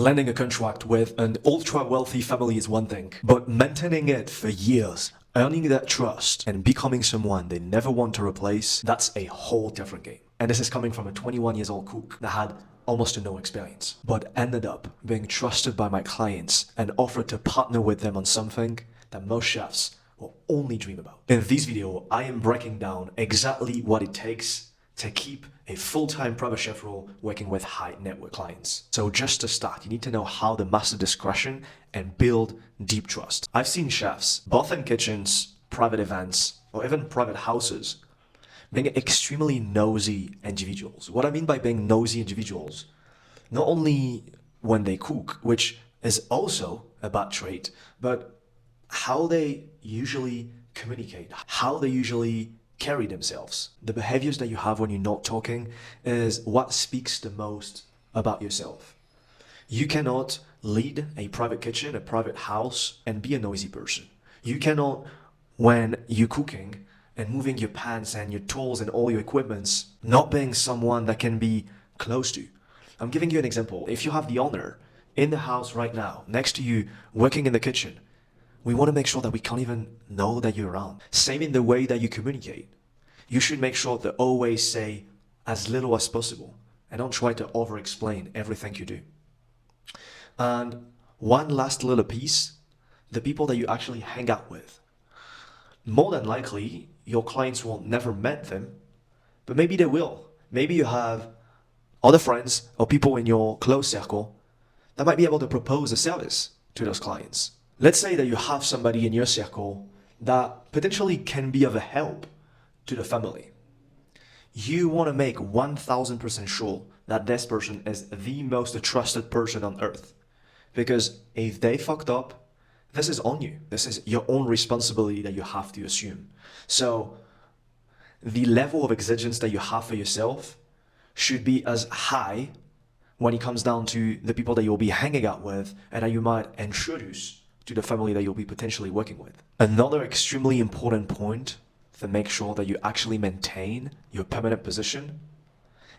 Landing a contract with an ultra-wealthy family is one thing, but maintaining it for years, earning that trust, and becoming someone they never want to replace, that's a whole different game. And this is coming from a 21 years old cook that had almost no experience, but ended up being trusted by my clients and offered to partner with them on something that most chefs will only dream about. In this video, I am breaking down exactly what it takes to keep a full-time private chef role working with high network clients. So just to start, you need to know how to master discretion and build deep trust. I've seen chefs, both in kitchens, private events, or even private houses, being extremely nosy individuals. What I mean by being nosy individuals, not only when they cook, which is also a bad trait, but how they usually communicate, how they usually carry themselves. The behaviors that you have when you're not talking is what speaks the most about yourself. You cannot lead a private kitchen, a private house, and be a noisy person. You cannot, when you're cooking and moving your pans and your tools and all your equipments, not being someone that can be close to. I'm giving you an example. If you have the owner in the house right now, next to you, working in the kitchen, we want to make sure that we can't even know that you're around. Same in the way that you communicate. You should make sure to always say as little as possible and don't try to over-explain everything you do. And one last little piece, the people that you actually hang out with. More than likely, your clients will never met them, but maybe they will. Maybe you have other friends or people in your close circle that might be able to propose a service to those clients. Let's say that you have somebody in your circle that potentially can be of a help to the family. You want to make 1000% sure that this person is the most trusted person on earth. Because if they fucked up, this is on you. This is your own responsibility that you have to assume. So the level of exigence that you have for yourself should be as high when it comes down to the people that you'll be hanging out with and that you might introduce to the family that you'll be potentially working with. Another extremely important point to make sure that you actually maintain your permanent position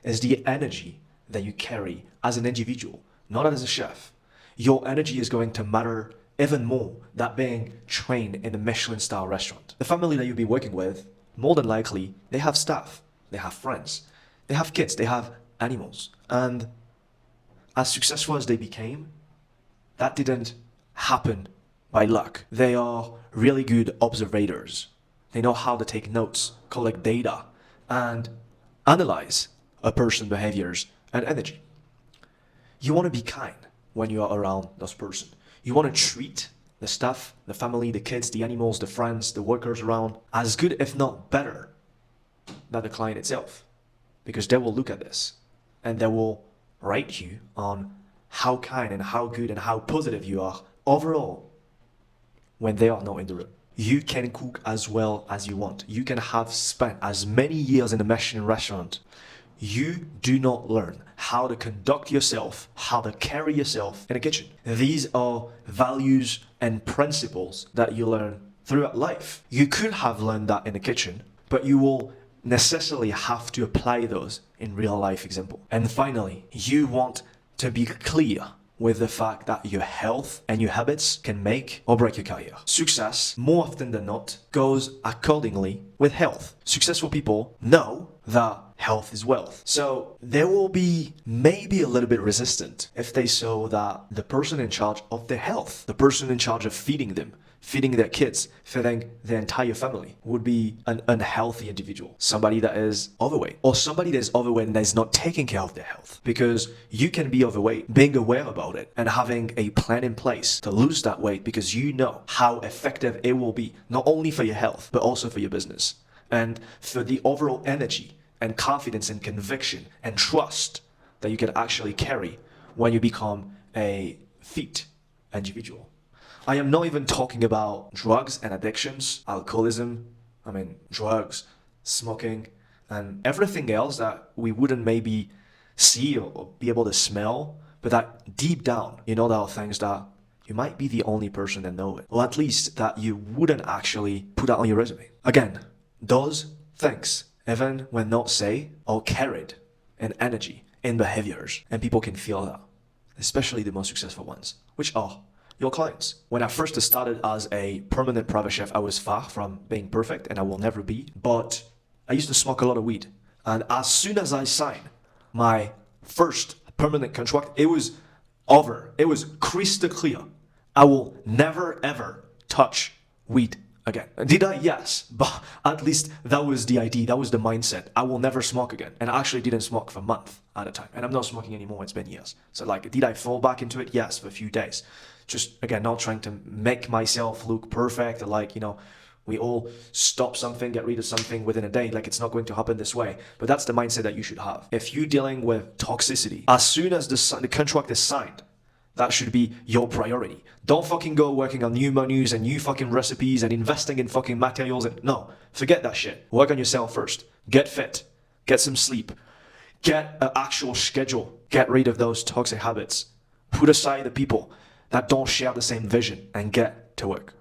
is the energy that you carry as an individual, not as a chef. Your energy is going to matter even more than being trained in a Michelin style restaurant. The family that you'll be working with, more than likely, they have staff, they have friends, they have kids, they have animals. And as successful as they became, that didn't happen by luck. They are really good observators. They know how to take notes, collect data, and analyze a person's behaviors and energy. You want to be kind when you are around those person. You want to treat the staff, the family, the kids, the animals, the friends, the workers around as good, if not better, than the client itself. Because they will look at this and they will rate you on how kind and how good and how positive you are overall when they are not in the room. You can cook as well as you want. You can have spent as many years in a Michelin restaurant. You do not learn how to conduct yourself, how to carry yourself in a kitchen. These are values and principles that you learn throughout life. You could have learned that in the kitchen, but you will necessarily have to apply those in real life example. And finally, you want to be clear with the fact that your health and your habits can make or break your career. Success, more often than not, goes accordingly with health. Successful people know that health is wealth. So they will be maybe a little bit resistant if they saw that the person in charge of their health, the person in charge of feeding them, feeding their kids, feeding their entire family would be an unhealthy individual. Somebody that is overweight, or somebody that is overweight and that is not taking care of their health. Because you can be overweight, being aware about it and having a plan in place to lose that weight because you know how effective it will be, not only for your health, but also for your business. And for the overall energy and confidence and conviction and trust that you can actually carry when you become a fit individual. I am not even talking about drugs and addictions, alcoholism, drugs, smoking, and everything else that we wouldn't maybe see or be able to smell, but that deep down, you know, there are things that you might be the only person that know it, or at least that you wouldn't actually put that on your resume. Again, those things, even when not said, are carried in energy, in behaviors, and people can feel that. especially the most successful ones, which are your clients. When I first started as a permanent private chef, I was far from being perfect, and I will never be, but I used to smoke a lot of weed. And as soon as I signed my first permanent contract, it was over. It was crystal clear. I will never ever touch weed again. Did I? Yes. But at least that was the idea. That was the mindset. I will never smoke again. And I actually didn't smoke for a month at a time. And I'm not smoking anymore. It's been years. So like, did I fall back into it? Yes, for a few days. Just, again, not trying to make myself look perfect. Like, we all stop something, get rid of something within a day. Like, it's not going to happen this way. But that's the mindset that you should have. If you're dealing with toxicity, as soon as the contract is signed, that should be your priority. Don't fucking go working on new menus and new fucking recipes and investing in fucking materials. No, forget that shit. Work on yourself first. Get fit. Get some sleep. Get an actual schedule. Get rid of those toxic habits. Put aside the people that don't share the same vision and get to work.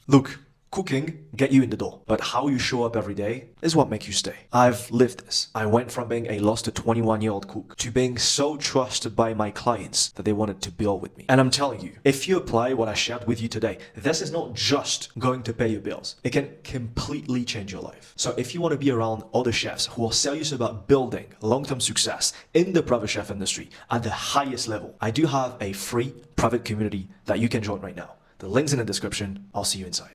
Look, cooking get you in the door, but how you show up every day is what makes you stay. I've lived this. I went from being a lost to 21-year-old cook to being so trusted by my clients that they wanted to build with me. And I'm telling you, if you apply what I shared with you today, this is not just going to pay your bills. It can completely change your life. So if you want to be around other chefs who are serious about building long-term success in the private chef industry at the highest level, I do have a free private community that you can join right now. The link's in the description. I'll see you inside.